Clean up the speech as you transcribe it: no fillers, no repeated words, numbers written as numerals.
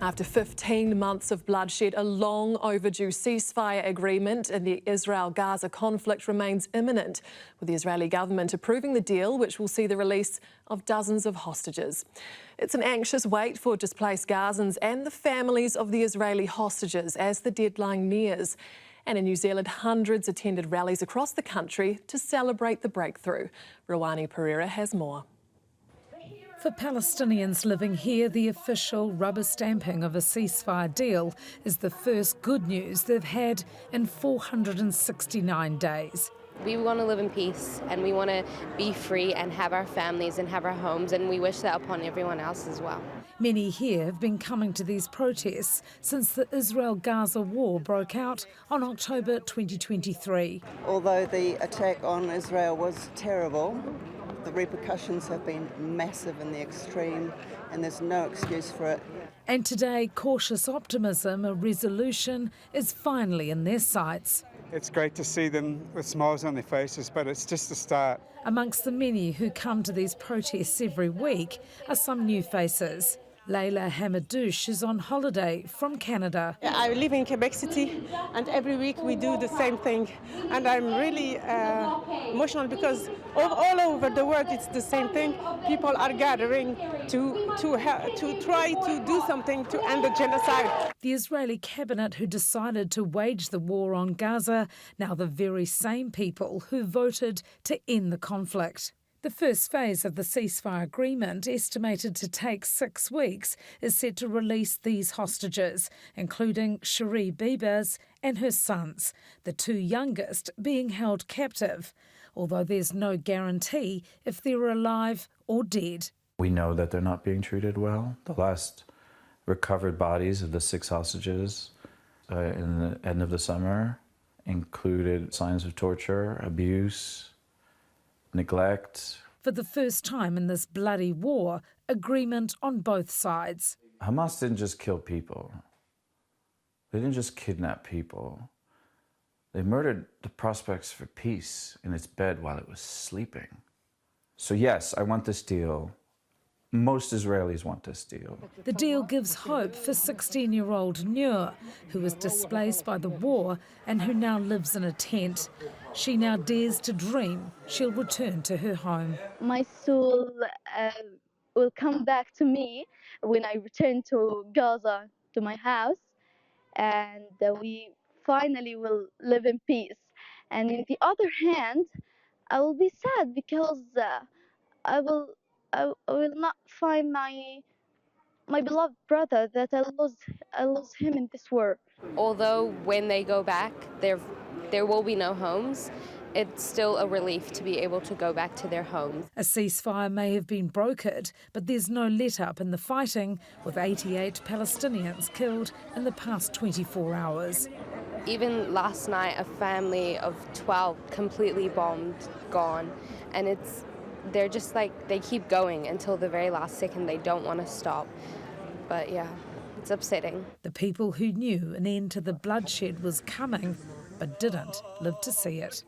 After 15 months of bloodshed, a long overdue ceasefire agreement in the Israel-Gaza conflict remains imminent, with the Israeli government approving the deal, which will see the release of dozens of hostages. It's an anxious wait for displaced Gazans and the families of the Israeli hostages as the deadline nears. And in New Zealand, hundreds attended rallies across the country to celebrate the breakthrough. Rawani Pereira has more. For Palestinians living here, the official rubber stamping of a ceasefire deal is the first good news they've had in 469 days. We want to live in peace and we want to be free and have our families and have our homes, and we wish that upon everyone else as well. Many here have been coming to these protests since the Israel-Gaza war broke out on October 2023. Although the attack on Israel was terrible, the repercussions have been massive in the extreme, and there's no excuse for it. And today, cautious optimism, a resolution, is finally in their sights. It's great to see them with smiles on their faces, but it's just the start. Amongst the many who come to these protests every week are some new faces. Layla Hamadouche is on holiday from Canada. I live in Quebec City, and every week we do the same thing. And I'm really emotional because all over the world it's the same thing. People are gathering to try to do something to end the genocide. The Israeli cabinet who decided to wage the war on Gaza, now the very same people who voted to end the conflict. The first phase of the ceasefire agreement, estimated to take 6 weeks, is set to release these hostages, including Cherie Bibas and her sons, the two youngest being held captive, although there's no guarantee if they're alive or dead. We know that they're not being treated well. The last recovered bodies of the 6 hostages in the end of the summer included signs of torture, abuse, neglect. For the first time in this bloody war, agreement on both sides. Hamas didn't just kill people. They didn't just kidnap people. They murdered the prospects for peace in its bed while it was sleeping. So yes, I want this deal. Most Israelis want this deal. The deal gives hope for 16-year-old Nur, who was displaced by the war and who now lives in a tent. She now dares to dream she'll return to her home. My soul will come back to me when I return to Gaza, to my house, and we finally will live in peace. And on the other hand, I will be sad because I will not find my beloved brother that I lost him in this war. Although when they go back, there will be no homes, it's still a relief to be able to go back to their homes. A ceasefire may have been brokered, but there's no let-up in the fighting, with 88 Palestinians killed in the past 24 hours. Even last night, a family of 12 completely bombed, gone, and they're just like, they keep going until the very last second. They don't want to stop. But yeah, it's upsetting. The people who knew an end to the bloodshed was coming, but didn't live to see it.